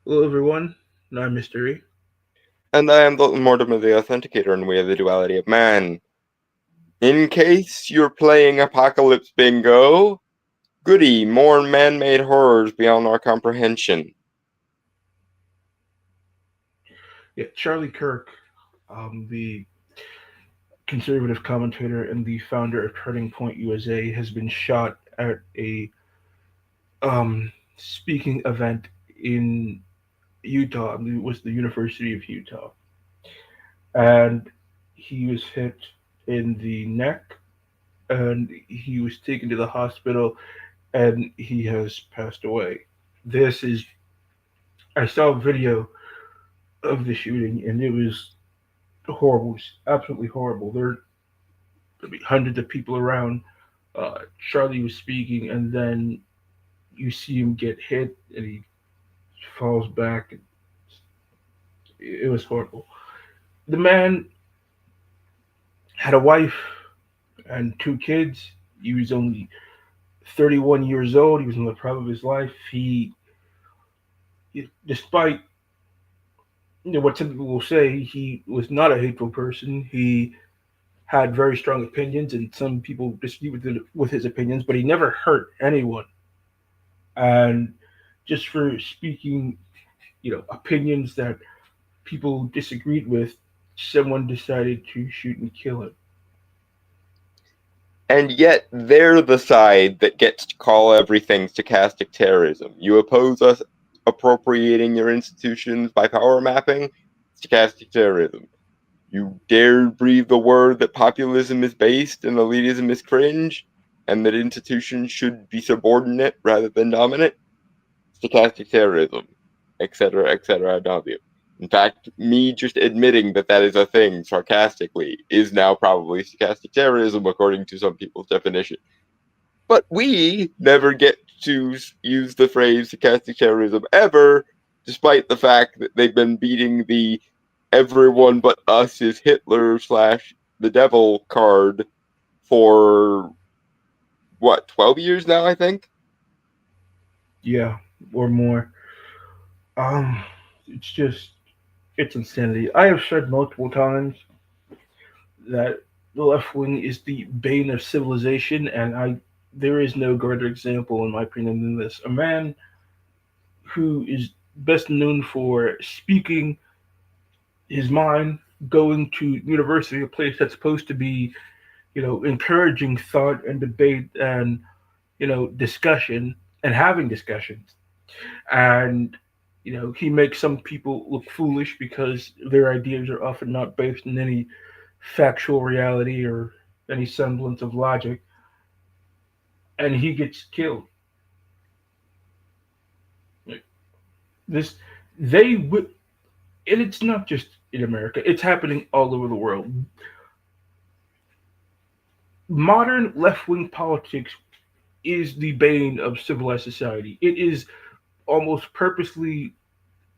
Hello, everyone. I'm Mystery. And I am the Mortimer the Authenticator, and we have the Duality of Man. In case you're playing Apocalypse Bingo, goody, more man-made horrors beyond our comprehension. Yeah, Charlie Kirk, the conservative commentator and the founder of Turning Point USA, has been shot at a speaking event in Utah. I believe it was the University of Utah, and he was hit in the neck, and he was taken to the hospital, and he has passed away. This is I saw a video of the shooting, and it was horrible, absolutely horrible. There'd be hundreds of people around. Charlie was speaking, and then you see him get hit, and he falls back. It was horrible. The man had a wife and two kids. He was only 31 years old. He was in the prime of his life. Despite what some people will say, he was not a hateful person. He had very strong opinions, and some people disagree with his opinions, but he never hurt anyone. And just for speaking, opinions that people disagreed with, someone decided to shoot and kill him. And yet, they're the side that gets to call everything stochastic terrorism. You oppose us appropriating your institutions by power mapping? Stochastic terrorism. You dare breathe the word that populism is based and elitism is cringe, and that institutions should be subordinate rather than dominant? Stochastic terrorism, etc., ad nauseum. In fact, me just admitting that that is a thing sarcastically is now probably stochastic terrorism according to some people's definition. But we never get to use the phrase stochastic terrorism ever, despite the fact that they've been beating the everyone but us is Hitler slash the devil card for what, 12 years now, I think? Yeah, or more. Um, it's just it's insanity. I have said multiple times that the left wing is the bane of civilization, and I there is no greater example, in my opinion, than this. A man who is best known for speaking his mind, going to university, a place that's supposed to be, encouraging thought and debate and discussion and having discussions. And he makes some people look foolish because their ideas are often not based in any factual reality or any semblance of logic, and he gets killed. Like, this, they would, and it's not just in America; it's happening all over the world. Modern left-wing politics is the bane of civilized society. It is almost purposely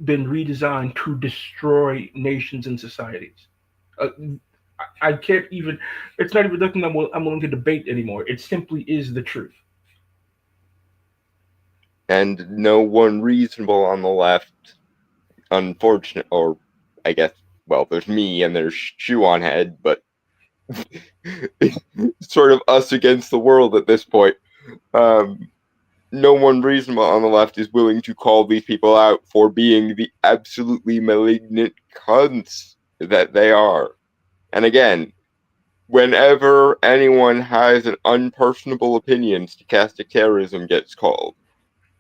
been redesigned to destroy nations and societies. Uh, I can't even. It's not even something I'm willing to debate anymore. It simply is the truth. And no one reasonable on the left, unfortunate, or I guess, well, there's me and there's Shoe on Head, but sort of us against the world at this point. Um, no one reasonable on the left is willing to call these people out for being the absolutely malignant cunts that they are. And again, whenever anyone has an unpersonable opinion, stochastic terrorism gets called.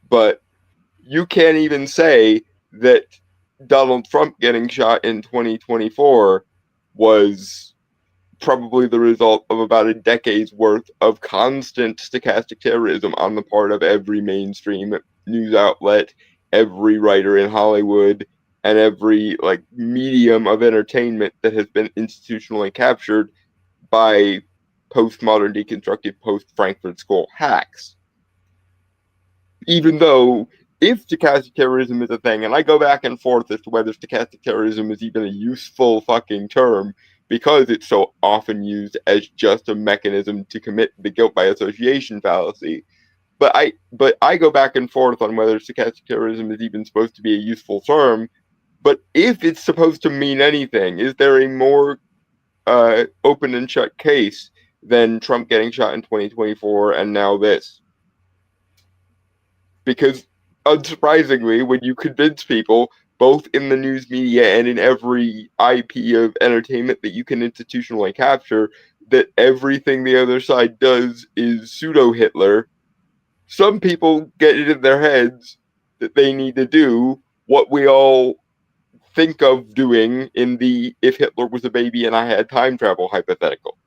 But you can't even say that Donald Trump getting shot in 2024 was probably the result of about a decade's worth of constant stochastic terrorism on the part of every mainstream news outlet, every writer in Hollywood, and every like medium of entertainment that has been institutionally captured by postmodern deconstructive post Frankfurt School hacks. Even though if stochastic terrorism is a thing, and I go back and forth as to whether stochastic terrorism is even a useful fucking term because it's so often used as just a mechanism to commit the guilt by association fallacy. but I go back and forth on whether stochastic terrorism is even supposed to be a useful term. But if it's supposed to mean anything, is there a more open and shut case than Trump getting shot in 2024 and now this? Because unsurprisingly, when you convince people, both in the news media and in every IP of entertainment that you can institutionally capture, that everything the other side does is pseudo Hitler, some people get it in their heads that they need to do what we all think of doing in the if Hitler was a baby and I had time travel hypothetical.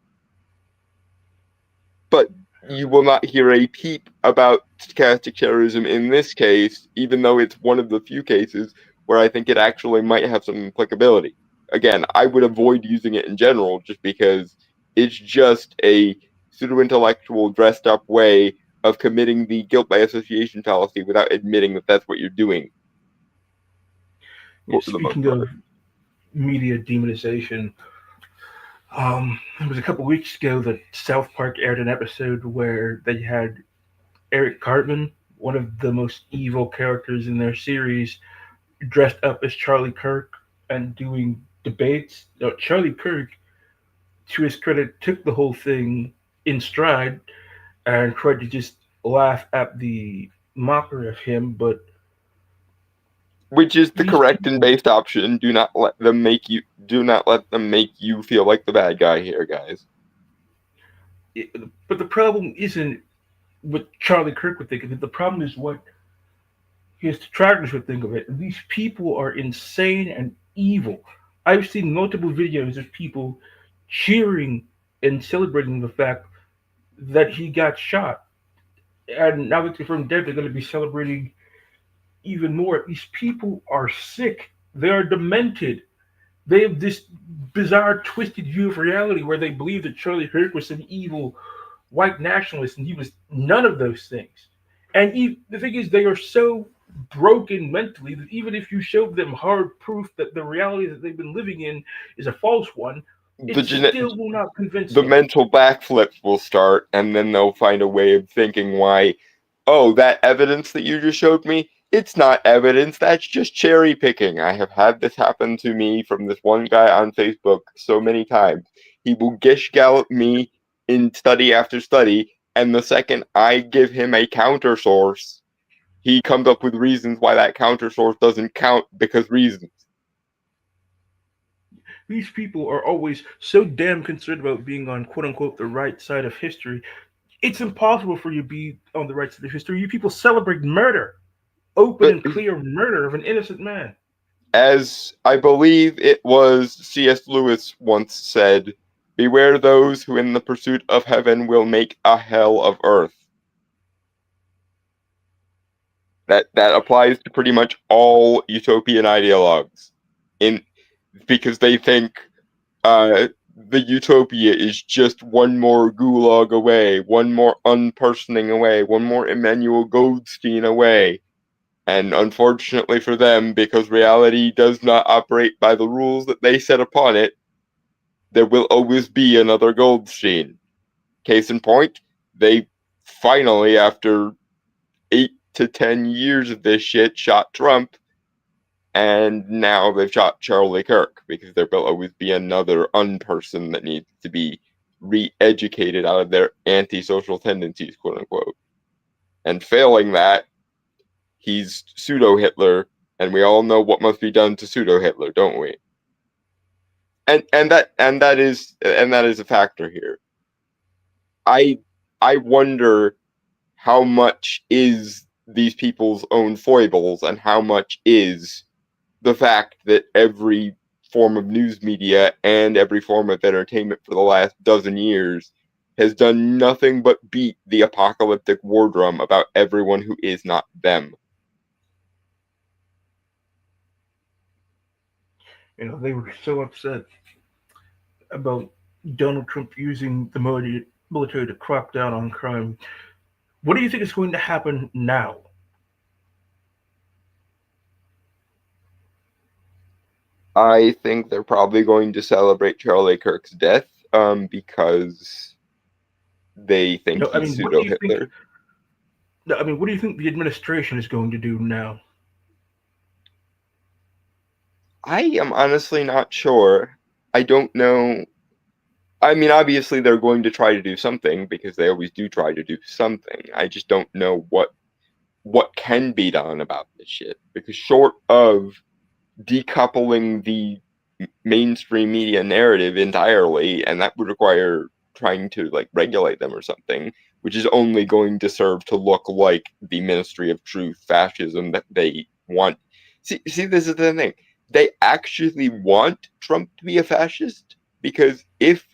But you will not hear a peep about stochastic terrorism in this case, even though it's one of the few cases where I think it actually might have some applicability. Again, I would avoid using it in general just because it's just a pseudo intellectual dressed up way of committing the guilt by association fallacy without admitting that that's what you're doing Yeah, for the most speaking of part. media demonization, it was a couple weeks ago that South Park aired an episode where they had Eric Cartman, one of the most evil characters in their series, dressed up as Charlie Kirk and doing debates. Now, Charlie Kirk, to his credit, took the whole thing in stride and tried to just laugh at the mockery of him. But Which is the these correct and people, based option. Do not let them make you feel like the bad guy here, guys. but the problem isn't what Charlie Kirk would think of it. The problem is what his detractors would think of it. These people are insane and evil. I've seen multiple videos of people cheering and celebrating the fact that he got shot. And now that they're from dead, they're going to be celebrating even more. These people are sick. They are demented. They have this bizarre, twisted view of reality where they believe that Charlie Kirk was some evil white nationalist and he was none of those things. And the thing is, they are so broken mentally that even if you showed them hard proof that the reality that they've been living in is a false one, it The still will not convince the them. mental backflips will start, and then they'll find a way of thinking why, oh, that evidence that you just showed me, it's not evidence, that's just cherry picking. I have had this happen to me from this one guy on Facebook so many times. He will gish gallop me in study after study, and the second I give him a counter source, he comes up with reasons why that counter source doesn't count because reasons. These people are always so damn concerned about being on quote unquote the right side of history. It's impossible for you to be on the right side of history. You people celebrate murder, open But and clear murder of an innocent man. as I believe it was C.S. Lewis once said, beware those who in the pursuit of heaven will make a hell of earth. That applies to pretty much all utopian ideologues. In because they think the utopia is just one more gulag away, one more unpersoning away, one more Emmanuel Goldstein away. And unfortunately for them, because reality does not operate by the rules that they set upon it, there will always be another Goldstein. Case in point, they finally, after 8 to 10 years of this shit, shot Trump, and now they've shot Charlie Kirk because there will always be another unperson that needs to be re-educated out of their antisocial tendencies, quote unquote. And failing that, he's pseudo Hitler, and we all know what must be done to pseudo Hitler, don't we? And that is a factor here. I I wonder how much is these people's own foibles and how much is the fact that every form of news media and every form of entertainment for the last dozen years has done nothing but beat the apocalyptic war drum about everyone who is not them. They were so upset about Donald Trump using the military to crack down on crime. What do you think is going to happen now? I think they're probably going to celebrate Charlie Kirk's death because they think No, I he's mean, what do pseudo you think? Hitler. I mean, what do you think the administration is going to do now? I am honestly not sure. I don't know. I mean, obviously they're going to try to do something because they always do try to do something. I just don't know what can be done about this shit because short of decoupling the mainstream media narrative entirely, and that would require trying to like regulate them or something, which is only going to serve to look like the Ministry of Truth fascism that they want. See, this is the thing. They actually want Trump to be a fascist because if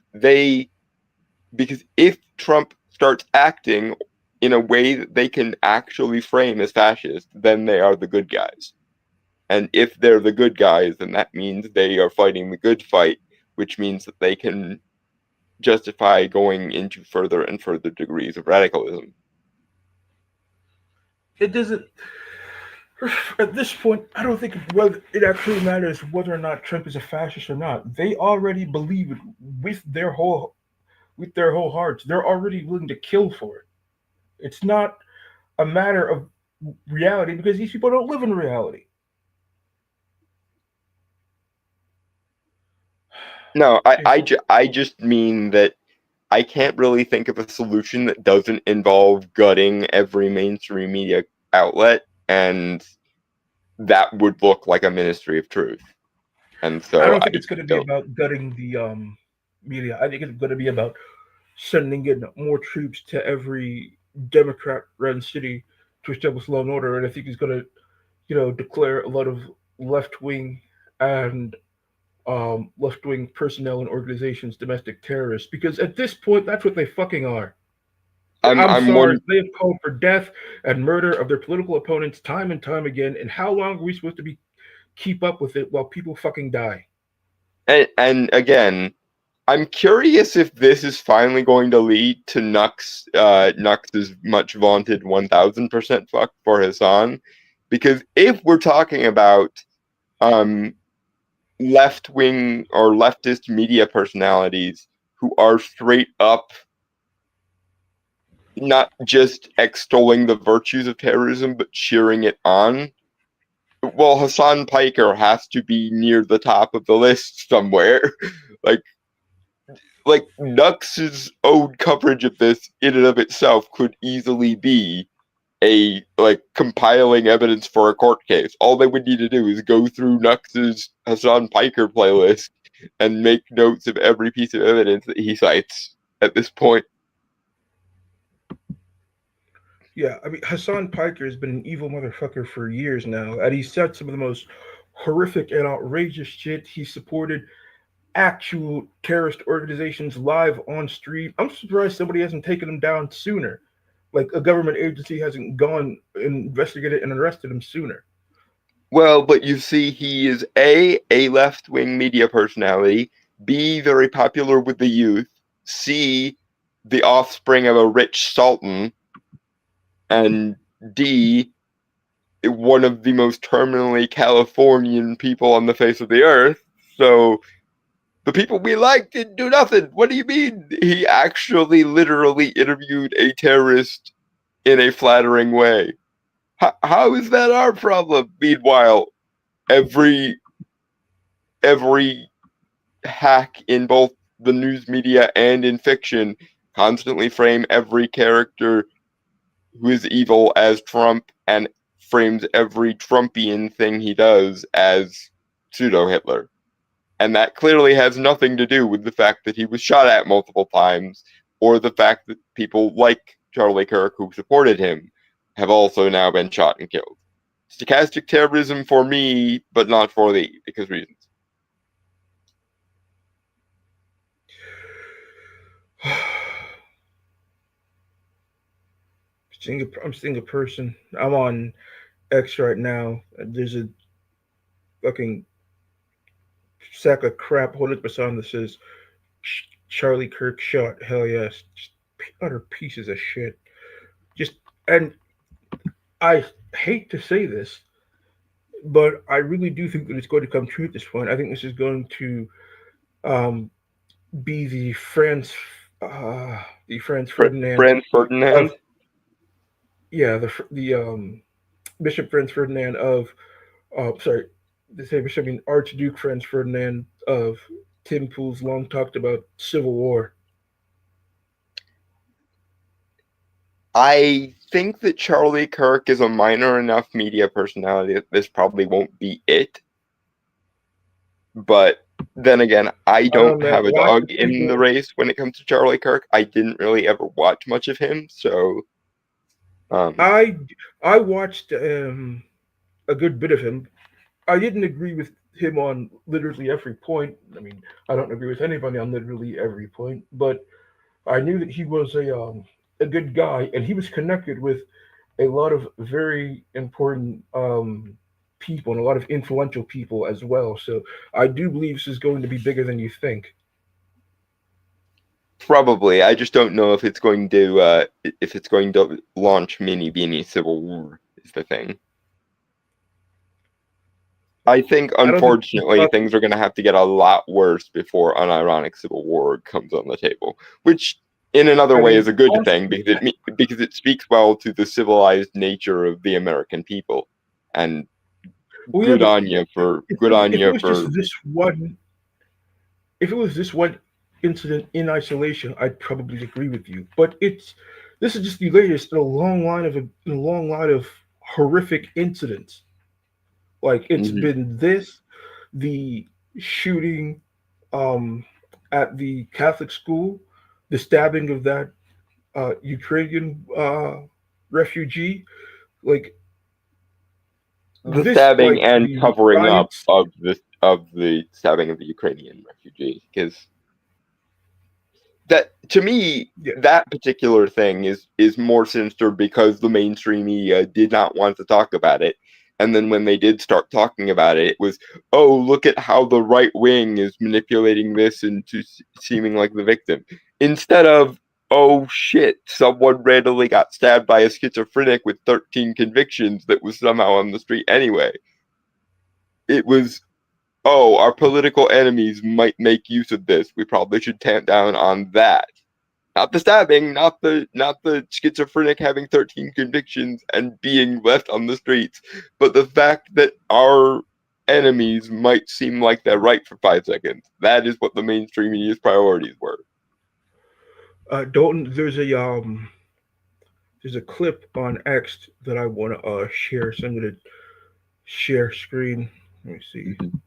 Trump starts acting in a way that they can actually frame as fascist, then they are the good guys. And if they're the good guys, then that means they are fighting the good fight, which means that they can justify going into further and further degrees of radicalism. It doesn't. At this point, I don't think whether it actually matters whether or not Trump is a fascist or not. They already believe it with their whole hearts. They're already willing to kill for it. It's not a matter of reality because these people don't live in reality. No, Okay, so I just mean that I can't really think of a solution that doesn't involve gutting every mainstream media outlet, and that would look like a ministry of truth. And I so don't think I it's going to be don't. about gutting the media. I think it's going to be about sending in more troops to every Democrat-run city to establish law and order, and I think he's going to, declare a lot of left-wing and left-wing personnel and organizations domestic terrorists. Because at this point, that's what they fucking are. I'm I'm sorry, one. they have called for death and murder of their political opponents time and time again. And how long are we supposed to be keep up with it while people fucking die? And again, I'm curious if this is finally going to lead to Nux's much vaunted 1000% fuck for Hassan, because if we're talking about um, left wing or leftist media personalities who are straight up not just extolling the virtues of terrorism but cheering it on, well, Hassan Piker has to be near the top of the list somewhere. like Nux's own coverage of this in and of itself could easily be a compiling evidence for a court case. All they would need to do is go through Nux's Hassan Piker playlist and make notes of every piece of evidence that he cites at this point. Yeah, I mean, Hassan Piker has been an evil motherfucker for years now, and he said some of the most horrific and outrageous shit. He supported actual terrorist organizations live on stream. I'm surprised somebody hasn't taken him down sooner. Like a government agency hasn't gone and investigated and arrested him sooner. Well, but you see, he is a left wing media personality, B, very popular with the youth, C, the offspring of a rich sultan, and D, one of the most terminally Californian people on the face of the earth. So the people we like didn't do nothing. What do you mean? He actually literally interviewed a terrorist in a flattering way. How is that our problem? Meanwhile, every every hack in both the news media and in fiction constantly frame every character who is evil as Trump and frames every Trumpian thing he does as pseudo Hitler. And that clearly has nothing to do with the fact that he was shot at multiple times or the fact that people like Charlie Kirk who supported him have also now been shot and killed. Stochastic terrorism for me, but not for thee, because reasons. I'm seeing a person. I'm on X right now. There's a fucking sack of crap holding up a sign that says Charlie Kirk shot. Hell yes. Just utter pieces of shit. Just and I hate to say this, but I really do think that it's going to come true at this point. I think this is going to um, be the Franz Ferdinand Franz of Ferdinand? yeah, the Bishop Franz Ferdinand of sorry, the same Bishop, I mean Archduke Franz Ferdinand of Tim Pool's long talked about Civil War. I think that Charlie Kirk is a minor enough media personality that this probably won't be it. But then again, I I don't don't know, man. have a Lots dog of in the people. race when it comes to Charlie Kirk. I didn't really ever watch much of him, so um, I I watched a good bit of him. I didn't agree with him on literally every point. I mean, I don't agree with anybody on literally every point, but I knew that he was a good guy, and he was connected with a lot of very important people and a lot of influential people as well. So I do believe this is going to be bigger than you think. probably. I just don't know if it's going to launch mini beanie civil war is the thing. I think, I don't think it's unfortunately, about. things are going to have to get a lot worse before unironic civil war comes on the table, which, in another I way, is mean, a good thing honestly, because it speaks well to the civilized nature of the American people. And well, yeah, but good on if it you was just for. this one, if it was this one incident in isolation, I'd probably agree with you. But this is just the latest in a long line of horrific incidents. Like it's Mhm. been this, the shooting um, at the Catholic school, the stabbing of that Ukrainian refugee, like The this, stabbing like and the covering up riots. of the stabbing of the Ukrainian refugee, because that to me Yeah, that particular thing is more sinister because the mainstream media did not want to talk about it, and then when they did start talking about it, it was, oh, look at how the right wing is manipulating this into seeming like the victim, instead of, oh shit, someone randomly got stabbed by a schizophrenic with 13 convictions that was somehow on the street anyway. It was, oh, our political enemies might make use of this, we probably should tamp down on that. Not the stabbing, not the schizophrenic having 13 convictions and being left on the streets, but the fact that our enemies might seem like they're right for 5 seconds. That is what the mainstream media's priorities were. Dalton, there's a clip on X that I want to share. So I'm gonna share screen. Let me see. Mm-hmm.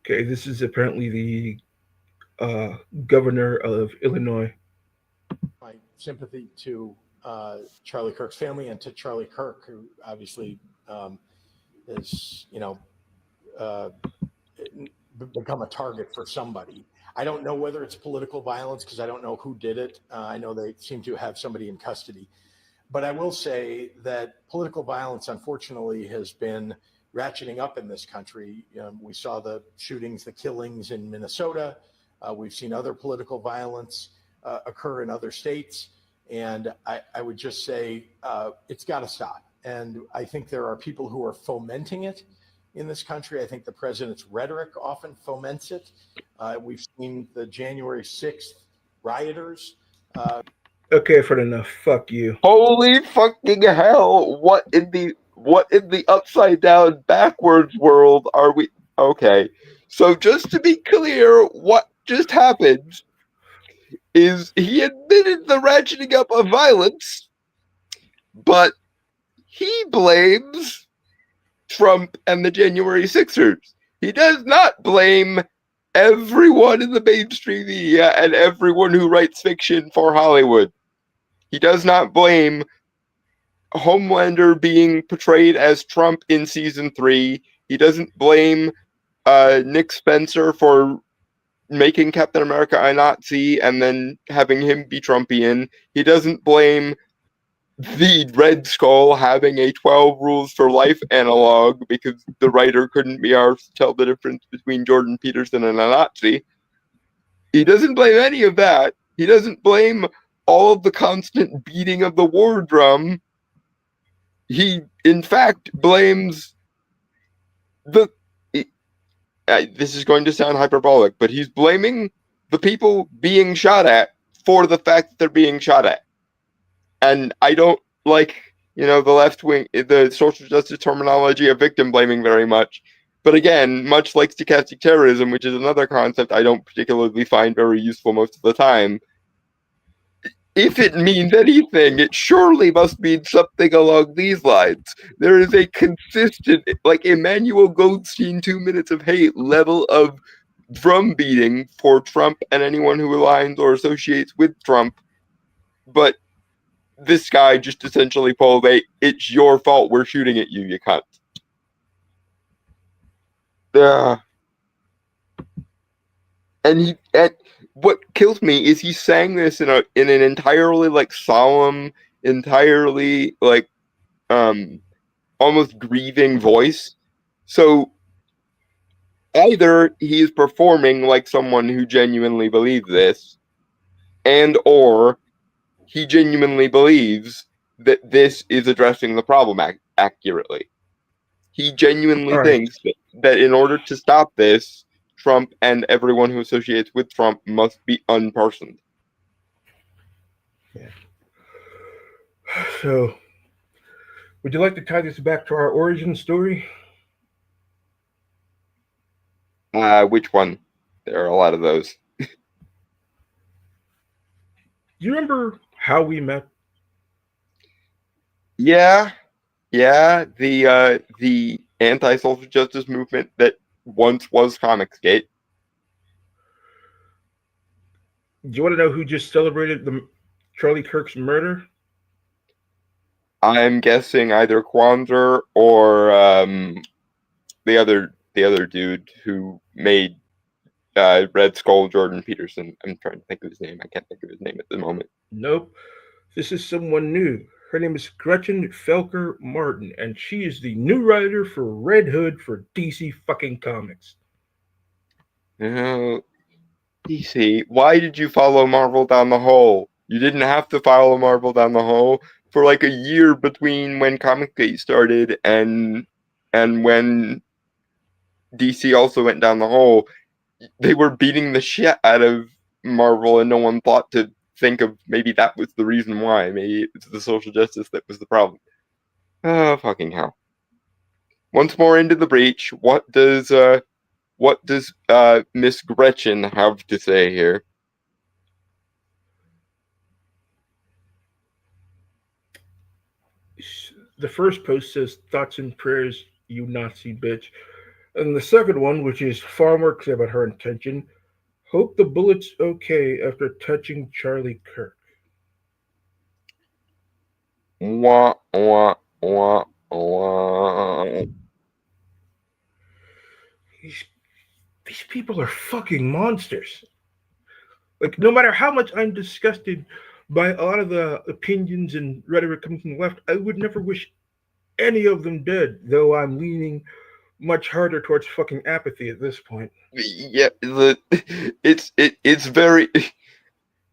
Okay, this is apparently the uh, governor of Illinois. My sympathy to Charlie Kirk's family and to Charlie Kirk, who obviously is, uh, become a target for somebody. I don't know whether it's political violence because I don't know who did it. I know they seem to have somebody in custody. But I will say that political violence, unfortunately, has been ratcheting up in this country. We saw the shootings, the killings in Minnesota. We've seen other political violence occur in other states. And I would just say it's got to stop. And I think there are people who are fomenting it in this country. I think the president's rhetoric often foments it. We've seen the January 6th rioters. Okay, I've heard enough. Fuck you. Holy fucking hell! What in the upside down backwards world are we? Okay, so just to be clear, what just happened is he admitted the ratcheting up of violence, but he blames Trump and the January Sixers. He does not blame everyone in the mainstream media and everyone who writes fiction for Hollywood. He does not blame Homelander being portrayed as Trump in season 3. He doesn't blame Nick Spencer for making Captain America a Nazi and then having him be Trumpian. He doesn't blame the Red Skull having a 12 Rules for Life analog because the writer couldn't be arsed to tell the difference between Jordan Peterson and a Nazi. He doesn't blame any of that. He doesn't blame all of the constant beating of the war drum. He, in fact, blames the. This is going to sound hyperbolic, but he's blaming the people being shot at for the fact that they're being shot at. And I don't like, the left wing, the social justice terminology of victim blaming very much. But again, much like stochastic terrorism, which is another concept I don't particularly find very useful most of the time, if it means anything, it surely must mean something along these lines. There is a consistent, like Emmanuel Goldstein 2 Minutes of Hate level of drum beating for Trump and anyone who aligns or associates with Trump. But this guy just essentially pulled it's your fault we're shooting at you, you cunt. And what kills me is he sang this in an entirely like solemn, entirely like almost grieving voice. So either he is performing like someone who genuinely believes this, and or he genuinely believes that this is addressing the problem accurately. He genuinely thinks that in order to stop this, Trump and everyone who associates with Trump must be unpersoned. Yeah. So, would you like to tie this back to our origin story? Which one? There are a lot of those. Do you remember how we met? Yeah. The anti-social justice movement that once was Comicsgate. Do you want to know who just celebrated the Charlie Kirk's murder? I'm guessing either Kwanzaa or the other dude who made Red Skull, Jordan Peterson. I'm trying to think of his name. I can't think of his name at the moment. Nope. This is someone new. Her name is Gretchen Felker Martin, and she is the new writer for Red Hood for DC fucking Comics. DC, why did you follow Marvel down the hole? You didn't have to follow Marvel down the hole for like a year between when Comicsgate started and when DC also went down the hole. They were beating the shit out of Marvel, and no one thought to think of maybe that was the reason why. Maybe it's the social justice that was the problem. Oh, fucking hell. Once more into the breach, what does Miss Gretchen have to say here? The first post says, "Thoughts and prayers, you Nazi bitch." And the second one, which is far more clear about her intention, "Hope the bullet's okay after touching Charlie Kirk." Wah, wah, wah, wah. These people are fucking monsters. Like, no matter how much I'm disgusted by a lot of the opinions and rhetoric coming from the left, I would never wish any of them dead, though I'm leaning much harder towards fucking apathy at this point. Yeah, it's very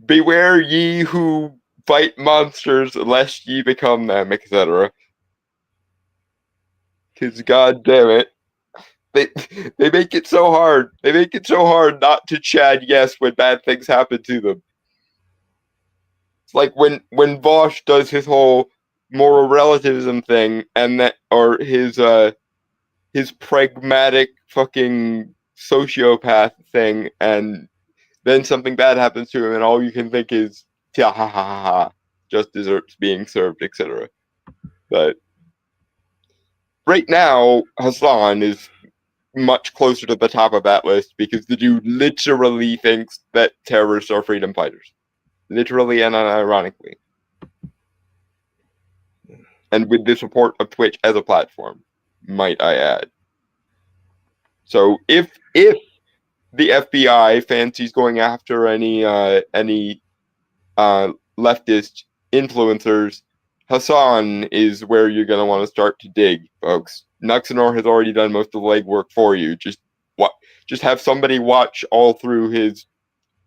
beware ye who fight monsters lest ye become them, etc. Because god damn it, they make it so hard. They make it so hard not to chad yes when bad things happen to them. It's like when Vosh does his whole moral relativism thing, and that, or his pragmatic fucking sociopath thing, and then something bad happens to him, and all you can think is, ha ha ha ha, just desserts being served, etc. But right now, Hassan is much closer to the top of that list because the dude literally thinks that terrorists are freedom fighters. Literally and unironically. And with the support of Twitch as a platform, might I add. So if the FBI fancies going after any leftist influencers, Hassan is where you're going to want to start to dig, folks. Nuxanor has already done most of the legwork for you. Just have somebody watch all through his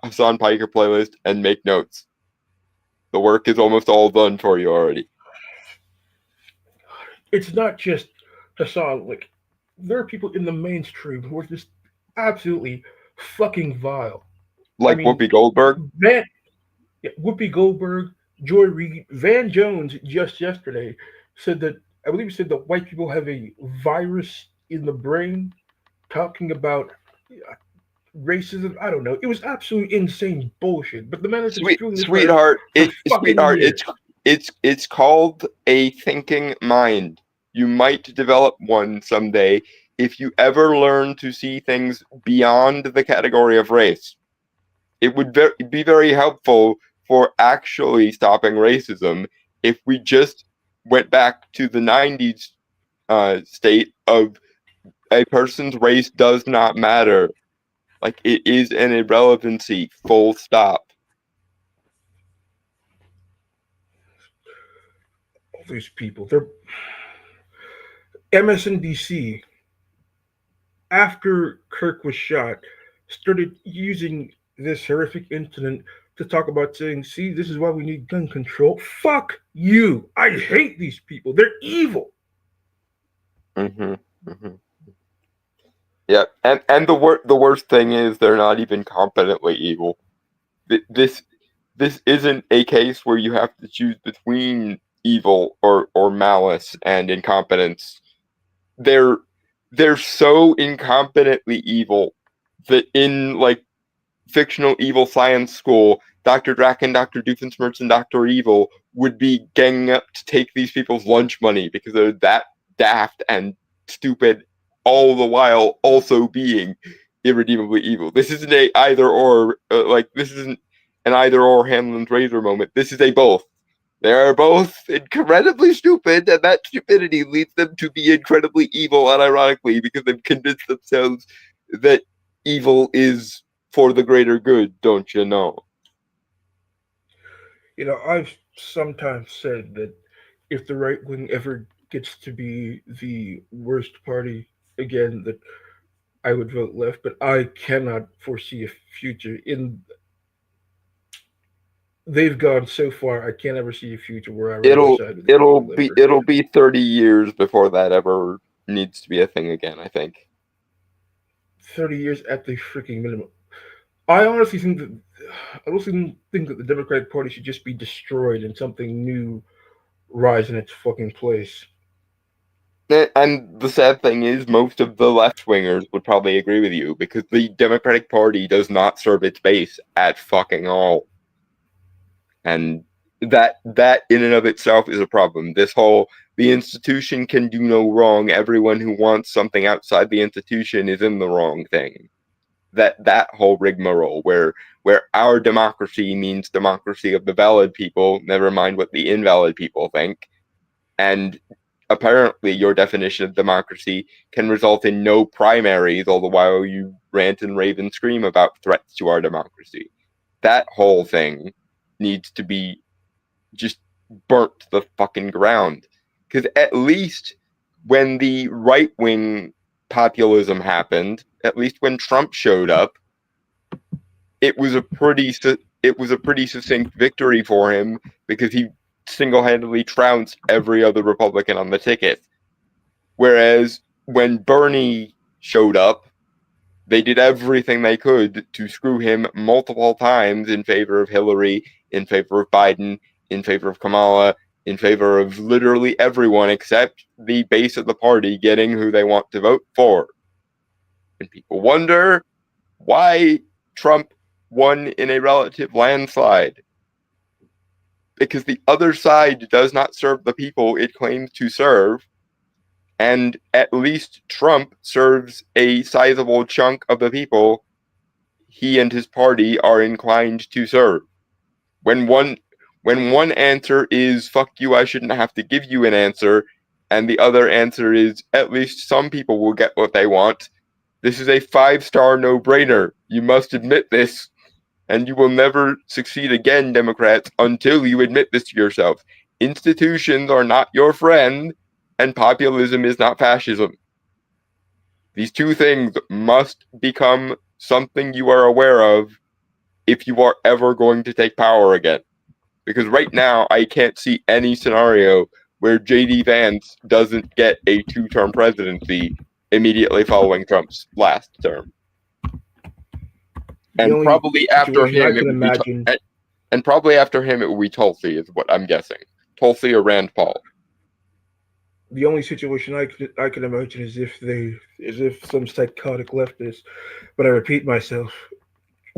Hassan Piker playlist and make notes. The work is almost all done for you already. It's not just Hassan. Like, there are people in the mainstream who are just absolutely fucking vile. Like Whoopi Goldberg? Yeah, Whoopi Goldberg, Joy Reid, Van Jones just yesterday said that I believe he said that white people have a virus in the brain, talking about racism. I don't know. It was absolutely insane bullshit. But the man has been spewing this rhetoric for fucking Sweetheart, years. it's called a thinking mind. You might develop one someday if you ever learn to see things beyond the category of race. It would be very helpful for actually stopping racism if we just went back to the 90s state of a person's race does not matter. Like, it is an irrelevancy, full stop. All these people, they're MSNBC after Kirk was shot started using this horrific incident to talk about saying, see, this is why we need gun control. Fuck you. I hate these people. They're evil. Mm-hmm, mm-hmm. Yeah, and the worst thing is they're not even competently evil. This isn't a case where you have to choose between evil or malice and incompetence. They're so incompetently evil that in like fictional evil science school, Dr. Draken, Dr. Doofenshmirtz, and Dr. Evil would be ganging up to take these people's lunch money because they're that daft and stupid, all the while also being irredeemably evil. This isn't a either or, this isn't an either or Hamlin's razor moment. This is a both. They are both incredibly stupid, and that stupidity leads them to be incredibly evil, unironically, because they've convinced themselves that evil is for the greater good, don't you know? You know, I've sometimes said that if the right wing ever gets to be the worst party again, that I would vote left, but I cannot foresee a future in. They've gone so far. I can't ever see a future where I would ever side with anything left or It'll right. be 30 years before that ever needs to be a thing again, I think. 30 years at the freaking minimum. I honestly think that I also think that the Democratic Party should just be destroyed and something new rise in its fucking place. And the sad thing is, most of the left wingers would probably agree with you because the Democratic Party does not serve its base at fucking all. And that in and of itself is a problem. This whole the institution can do no wrong. Everyone who wants something outside the institution is in the wrong thing. That whole rigmarole where our democracy means democracy of the valid people, never mind what the invalid people think, and apparently your definition of democracy can result in no primaries, all the while you rant and rave and scream about threats to our democracy. That whole thing needs to be just burnt to the fucking ground. Because at least when the right-wing populism happened, at least when Trump showed up, it was a pretty succinct victory for him because he single-handedly trounced every other Republican on the ticket. Whereas when Bernie showed up, they did everything they could to screw him multiple times in favor of Hillary, in favor of Biden, in favor of Kamala, in favor of literally everyone except the base of the party getting who they want to vote for. And people wonder why Trump won in a relative landslide. Because the other side does not serve the people it claims to serve, and at least Trump serves a sizable chunk of the people he and his party are inclined to serve. When one answer is fuck you, I shouldn't have to give you an answer, and the other answer is at least some people will get what they want, this is a 5-star no-brainer. You must admit this, and you will never succeed again, Democrats, until you admit this to yourselves. Institutions are not your friend, and populism is not fascism. These two things must become something you are aware of if you are ever going to take power again. Because right now, I can't see any scenario where J.D. Vance doesn't get a 2-term presidency immediately following Trump's last term. The And only probably after situation I him, can imagine. And probably after him, it will be Tulsi, is what I'm guessing. Tulsi or Rand Paul. The only situation I can imagine is if some psychotic leftist, but I repeat myself,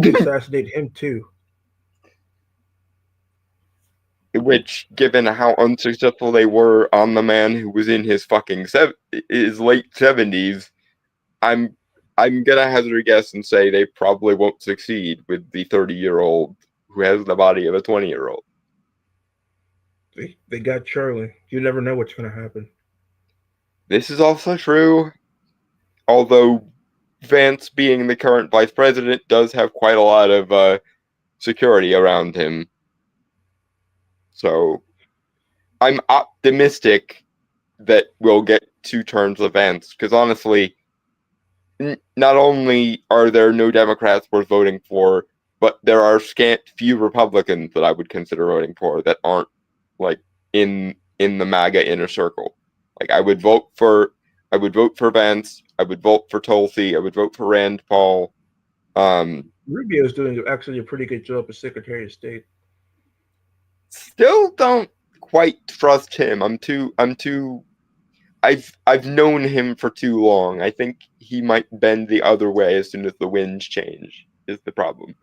assassinate him too. Which, given how unsuccessful they were on the man who was in his his late 70s, I'm I'm gonna hazard a guess and say they probably won't succeed with the 30-year-old who has the body of a 20-year-old. They got Charlie. You never know what's gonna happen. This is also true, although Vance, being the current vice president, does have quite a lot of security around him. So I'm optimistic that we'll get 2 terms of Vance, because honestly, not only are there no Democrats worth voting for, but there are scant few Republicans that I would consider voting for that aren't like in the MAGA inner circle. Like I would vote for Vance, I would vote for Tulsi, I would vote for Rand Paul. Rubio's doing actually a pretty good job as Secretary of State. Still don't quite trust him. I've known him for too long. I think he might bend the other way as soon as the winds change. Is the problem?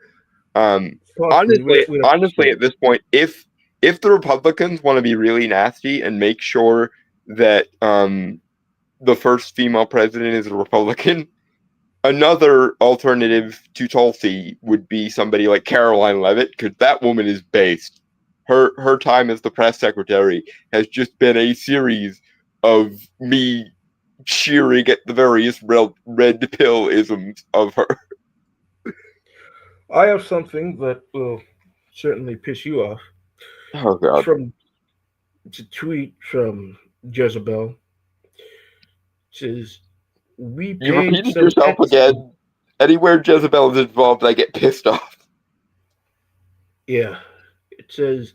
Honestly, at this point, if the Republicans want to be really nasty and make sure that the first female president is a Republican, another alternative to Tulsi would be somebody like Caroline Levitt, because that woman is based. Her time as the press secretary has just been a series of me cheering at the various red pill isms of her. I have something that will certainly piss you off. Oh god. It's a tweet from Jezebel. It says, we You paid repeated some yourself Etsy. again. Anywhere Jezebel is involved, I get pissed off. Yeah. It says,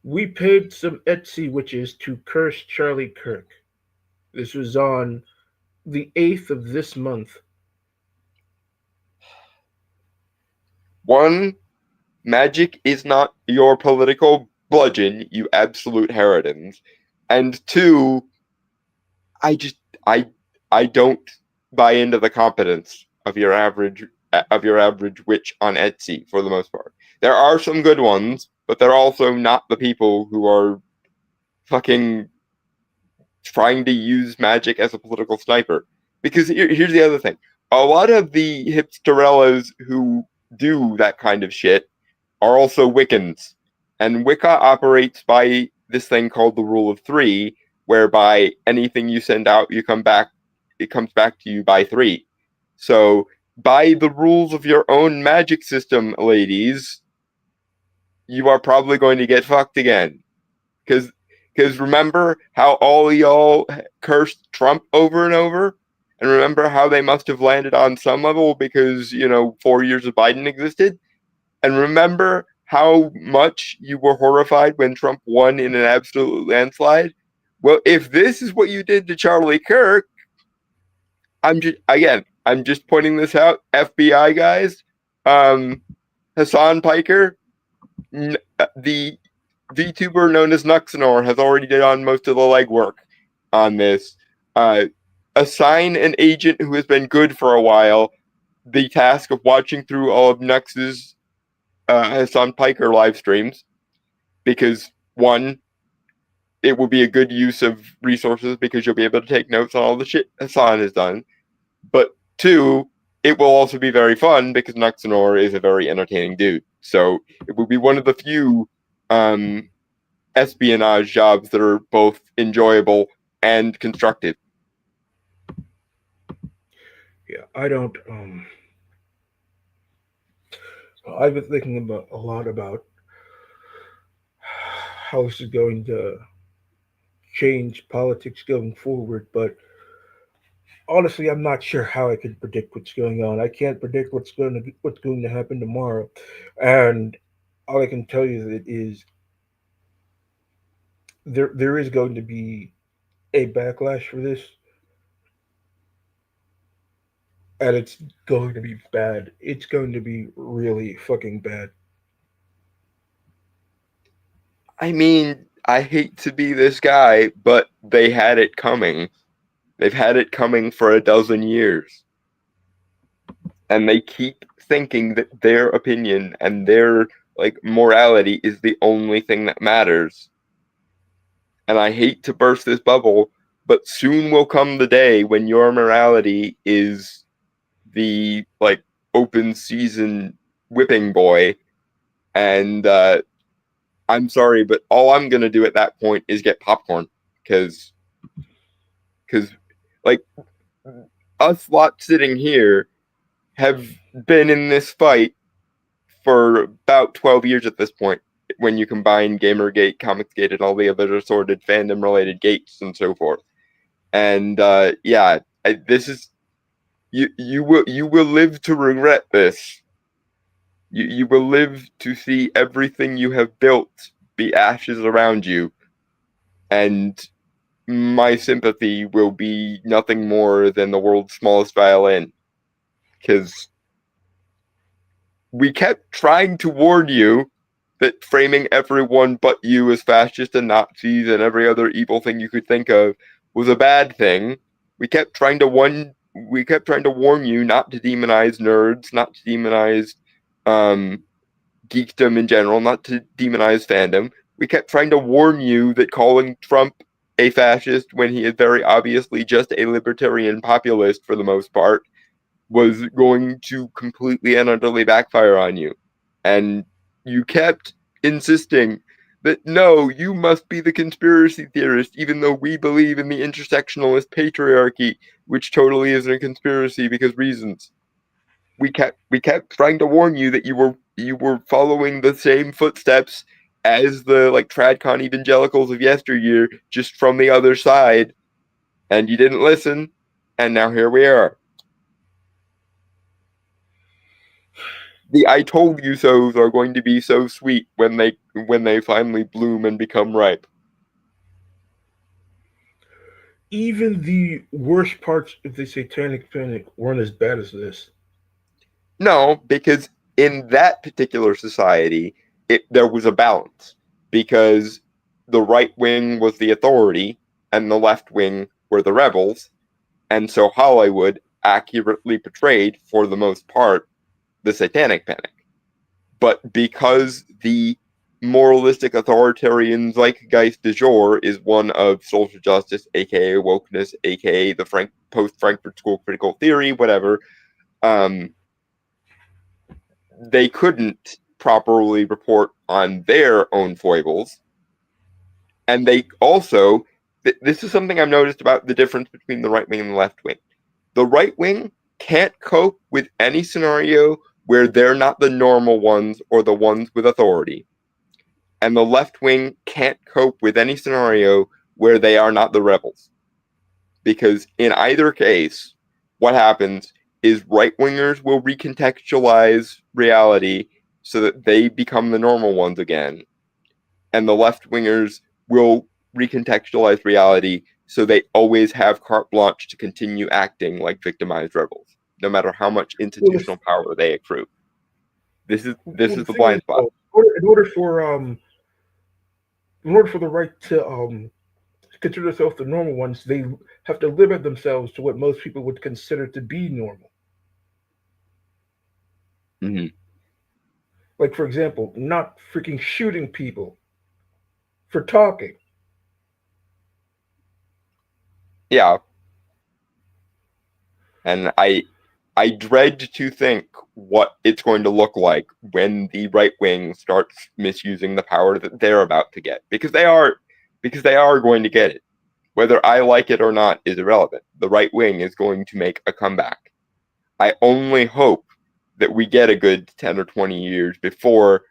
we paid some Etsy witches to curse Charlie Kirk. This was on the 8th of this month. One, magic is not your political bludgeon, you absolute harridans. And two, I just I I don't buy into the competence of your average witch on Etsy for the most part. There are some good ones, but they're also not the people who are fucking trying to use magic as a political sniper. Because here's the other thing. A lot of the hipsterellas who do that kind of shit are also Wiccans. And Wicca operates by this thing called the rule of 3, whereby anything you send out, it comes back to you by 3. So, by the rules of your own magic system, ladies, you are probably going to get fucked again. Because remember how all y'all cursed Trump over and over? And remember how they must have landed on some level because, 4 years of Biden existed? And remember how much you were horrified when Trump won in an absolute landslide? Well, if this is what you did to Charlie Kirk, I'm just pointing this out, FBI guys. Hassan Piker, the VTuber known as Nuxanor, has already done most of the legwork on this. Assign an agent who has been good for a while the task of watching through all of Nux's Hassan Piker live streams, because one, it will be a good use of resources because you'll be able to take notes on all the shit Hassan has done. But two, it will also be very fun because Nuxanor is a very entertaining dude. So it will be one of the few espionage jobs that are both enjoyable and constructive. Yeah, I don't. I've been thinking about a lot about how this is going to change politics going forward, but honestly, I'm not sure how I can predict what's going on. I can't predict what's going to happen tomorrow, and all I can tell you is there is going to be a backlash for this, and it's going to be bad. It's going to be really fucking bad. I mean, I hate to be this guy, but they had it coming. They've had it coming for a dozen years. And they keep thinking that their opinion and their morality is the only thing that matters. And I hate to burst this bubble, but soon will come the day when your morality is the open season whipping boy, and I'm sorry, but all I'm gonna do at that point is get popcorn, because like us lot sitting here have been in this fight for about 12 years at this point, when you combine Gamergate, Comicsgate, and all the other assorted fandom related gates and so forth. And this is you will live to regret this. You will live to see everything you have built be ashes around you, and my sympathy will be nothing more than the world's smallest violin, because we kept trying to warn you that framing everyone but you as fascists and Nazis and every other evil thing you could think of was a bad thing. We kept trying to warn you not to demonize nerds, not to demonize geekdom in general, not to demonize fandom. We kept trying to warn you that calling Trump a fascist when he is very obviously just a libertarian populist for the most part was going to completely and utterly backfire on you. And you kept insisting that no, you must be the conspiracy theorist, even though we believe in the intersectionalist patriarchy, which totally isn't a conspiracy because reasons. We kept trying to warn you that you were following the same footsteps as the tradcon evangelicals of yesteryear, just from the other side, and you didn't listen, and now here we are. The I told you so's are going to be so sweet when they finally bloom and become ripe. Even the worst parts of the Satanic Panic weren't as bad as this. No, because in that particular society, there was a balance, because the right wing was the authority and the left wing were the rebels, and so Hollywood accurately portrayed, for the most part, the Satanic Panic. But because the moralistic authoritarian zeitgeist du jour is one of social justice, aka wokeness, aka the post-Frankfurt School critical theory, whatever, they couldn't properly report on their own foibles. And they also, this is something I've noticed about the difference between the right wing and the left wing. The right wing can't cope with any scenario where they're not the normal ones or the ones with authority. And the left wing can't cope with any scenario where they are not the rebels. Because in either case, what happens is right-wingers will recontextualize reality so that they become the normal ones again. And the left-wingers will recontextualize reality so they always have carte blanche to continue acting like victimized rebels, no matter how much institutional power they accrue. This is the blind spot. In order for the right to consider themselves the normal ones, they have to limit themselves to what most people would consider to be normal. Mm-hmm. Like, for example, not freaking shooting people for talking. Yeah. And I dread to think what it's going to look like when the right wing starts misusing the power that they're about to get, because they are going to get it. Whether I like it or not is irrelevant. The right wing is going to make a comeback. I only hope that we get a good 10 or 20 years before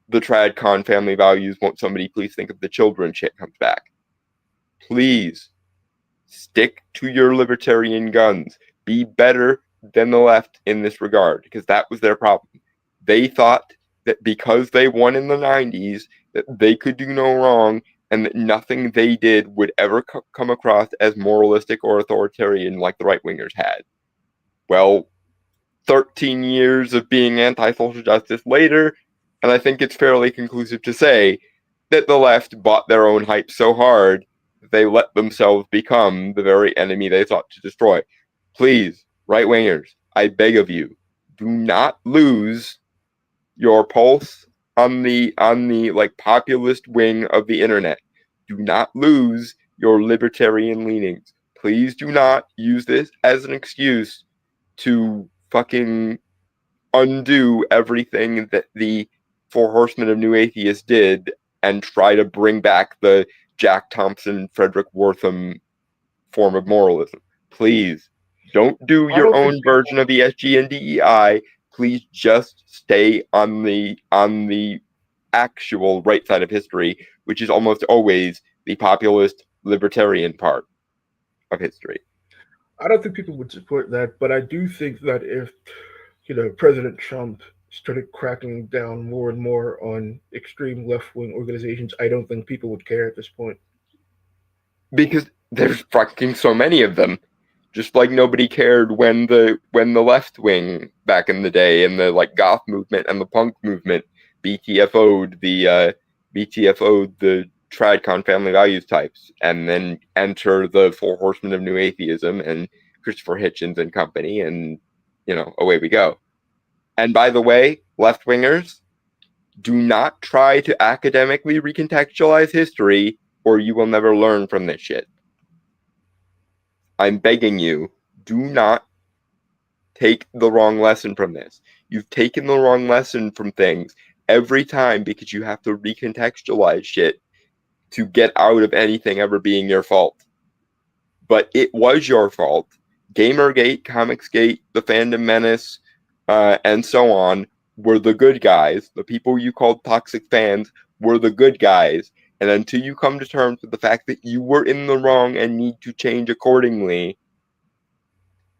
the TradCon family values won't somebody please think of the children shit comes back. Please stick to your libertarian guns. Be better than the left in this regard, because that was their problem. They thought that because they won in the 90s, that they could do no wrong, and that nothing they did would ever come across as moralistic or authoritarian like the right-wingers had. Well, 13 years of being anti-social justice later, and I think it's fairly conclusive to say that the left bought their own hype so hard that they let themselves become the very enemy they sought to destroy. Please, right-wingers, I beg of you, do not lose your pulse on the like populist wing of the internet. Do not lose your libertarian leanings. Please do not use this as an excuse to fucking undo everything that the Four Horsemen of New Atheists did and try to bring back the Jack Thompson, Frederick Wortham form of moralism. Please don't do your own version of ESG and DEI. Please just stay on the actual right side of history, which is almost always the populist libertarian part of history. I don't think people would support that, but I do think that if President Trump started cracking down more and more on extreme left-wing organizations, I don't think people would care at this point. Because there's fucking so many of them. Just like nobody cared when the left wing back in the day and the like goth movement and the punk movement BTFO'd the Tradcon family values types, and then enter the Four Horsemen of New Atheism and Christopher Hitchens and company, and away we go. And by the way, left wingers, do not try to academically recontextualize history, or you will never learn from this shit. I'm begging you, do not take the wrong lesson from this. You've taken the wrong lesson from things every time because you have to recontextualize shit to get out of anything ever being your fault. But it was your fault. Gamergate, Comicsgate, the Fandom Menace, and so on were the good guys. The people you called toxic fans were the good guys. And until you come to terms with the fact that you were in the wrong and need to change accordingly,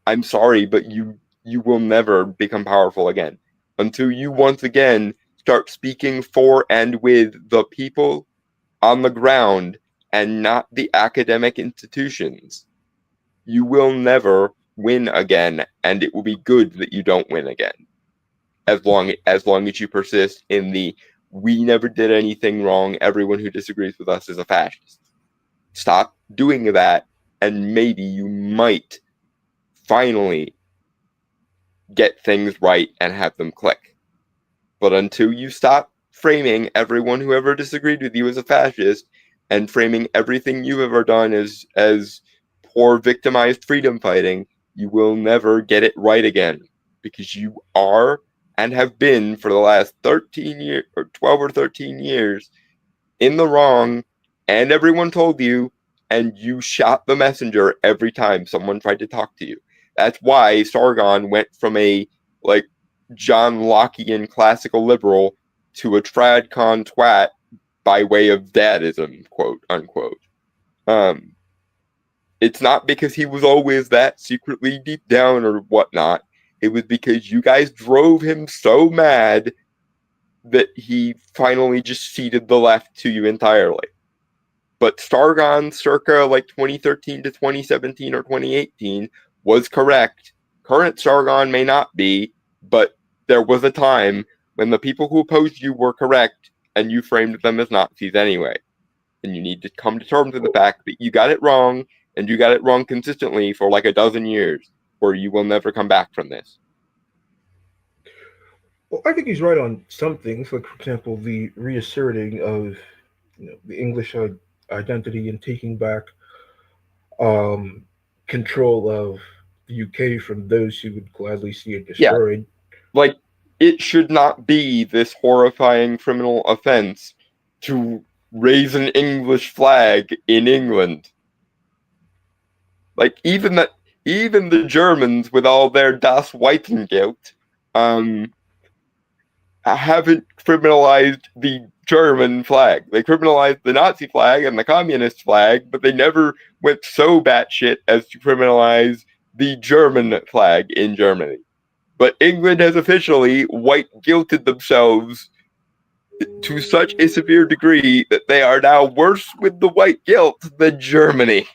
I'm sorry, but you will never become powerful again. Until you once again start speaking for and with the people on the ground and not the academic institutions, you will never win again, and it will be good that you don't win again. As long as you persist in the "we never did anything wrong, everyone who disagrees with us is a fascist." Stop doing that, and maybe you might finally get things right and have them click. But until you stop framing everyone who ever disagreed with you as a fascist, and framing everything you've ever done as poor victimized freedom fighting, you will never get it right again. Because you are and have been for the last 13 years or 12 or 13 years in the wrong, and everyone told you, and you shot the messenger every time someone tried to talk to you. That's why Sargon went from a John Lockean classical liberal to a tradcon twat by way of dadism, quote unquote. It's not because he was always that secretly deep down or whatnot. It was because you guys drove him so mad that he finally just ceded the left to you entirely. But Sargon circa 2013 to 2017 or 2018 was correct. Current Sargon may not be, but there was a time when the people who opposed you were correct and you framed them as Nazis anyway. And you need to come to terms with the fact that you got it wrong, and you got it wrong consistently for a dozen years, or you will never come back from this. Well, I think he's right on some things, like, for example, the reasserting of the English identity and taking back control of the UK from those who would gladly see it destroyed. Yeah. It should not be this horrifying criminal offense to raise an English flag in England. Even the Germans, with all their Das Weizengeld, haven't criminalized the German flag. They criminalized the Nazi flag and the communist flag, but they never went so batshit as to criminalize the German flag in Germany. But England has officially white-guilted themselves to such a severe degree that they are now worse with the white guilt than Germany.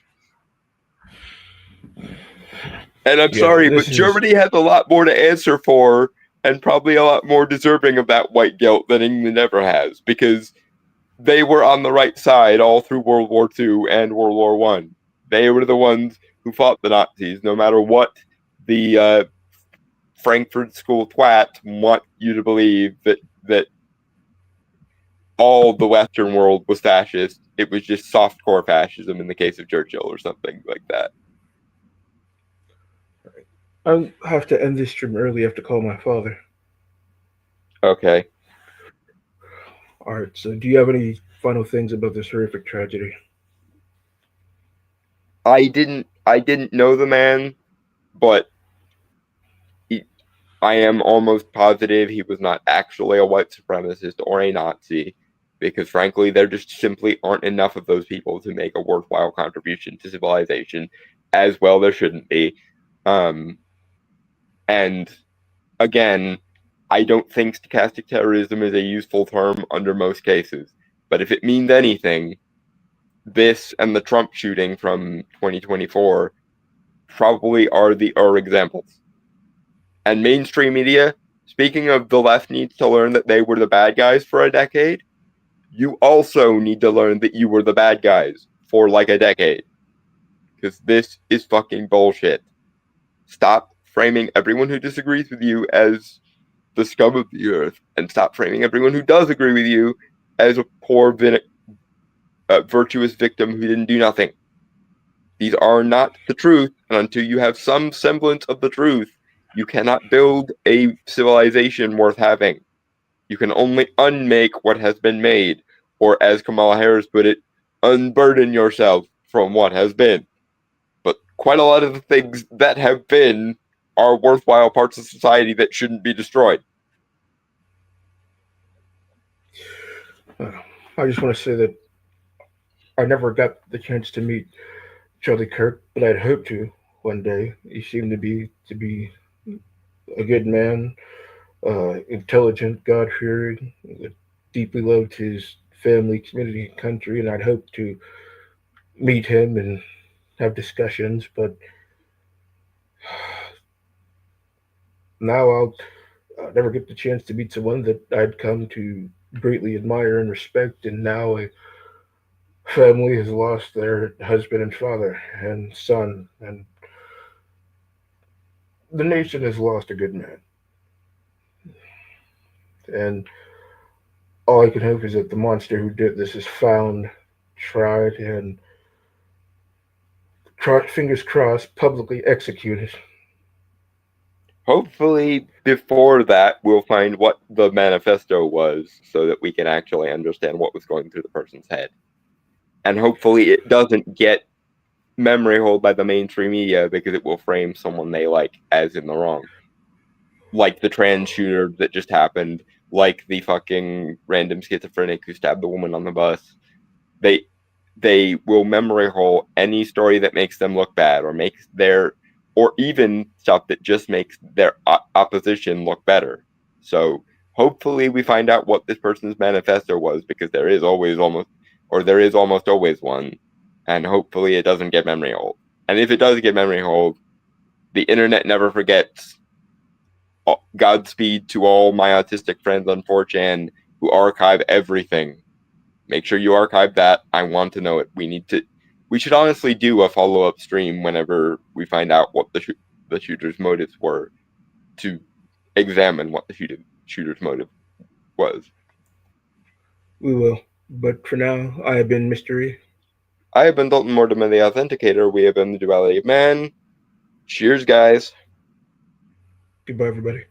And I'm sorry, but Germany has a lot more to answer for, and probably a lot more deserving of that white guilt than England ever has, because they were on the right side all through World War II and World War One. They were the ones who fought the Nazis, no matter what the Frankfurt School twats want you to believe that all the Western world was fascist. It was just softcore fascism in the case of Churchill or something like that. I'll have to end this stream early. I have to call my father. Okay. All right. So, do you have any final things about this horrific tragedy? I didn't know the man, but I am almost positive he was not actually a white supremacist or a Nazi, because frankly, there just simply aren't enough of those people to make a worthwhile contribution to civilization. As well, there shouldn't be. And again, I don't think stochastic terrorism is a useful term under most cases. But if it means anything, this and the Trump shooting from 2024 probably are the examples. And mainstream media, speaking of the left needs to learn that they were the bad guys for a decade, you also need to learn that you were the bad guys for like a decade. Because this is fucking bullshit. Stop framing everyone who disagrees with you as the scum of the earth, and stop framing everyone who does agree with you as a poor, virtuous victim who didn't do nothing. These are not the truth, and until you have some semblance of the truth, you cannot build a civilization worth having. You can only unmake what has been made, or as Kamala Harris put it, unburden yourself from what has been. But quite a lot of the things that have been are worthwhile parts of society that shouldn't be destroyed. I just want to say that I never got the chance to meet Charlie Kirk, but I'd hope to one day. He seemed to be a good man, intelligent, God-fearing, deeply loved his family, community, and country, and I'd hope to meet him and have discussions. But now I'll never get the chance to meet someone that I'd come to greatly admire and respect, and now a family has lost their husband and father and son, and the nation has lost a good man. And all I can hope is that the monster who did this is found, tried, and fingers crossed, publicly executed. Hopefully, before that, we'll find what the manifesto was so that we can actually understand what was going through the person's head. And hopefully it doesn't get memory hold by the mainstream media, because it will frame someone they like as in the wrong. Like the trans shooter that just happened, like the fucking random schizophrenic who stabbed the woman on the bus. They will memory hole any story that makes them look bad, or even stuff that just makes their opposition look better. So hopefully we find out what this person's manifesto was, because there is almost always one, and hopefully it doesn't get memory hold. And if it does get memory hold, the internet never forgets. Godspeed to all my autistic friends on 4chan who archive everything. Make sure you archive that. I want to know it. We should honestly do a follow-up stream whenever we find out what the shooter's motives were, to examine what the shooter's motive was. We will. But for now, I have been Mystery. I have been Dalton Mortimer, the Authenticator. We have been the Duality of Man. Cheers, guys. Goodbye, everybody.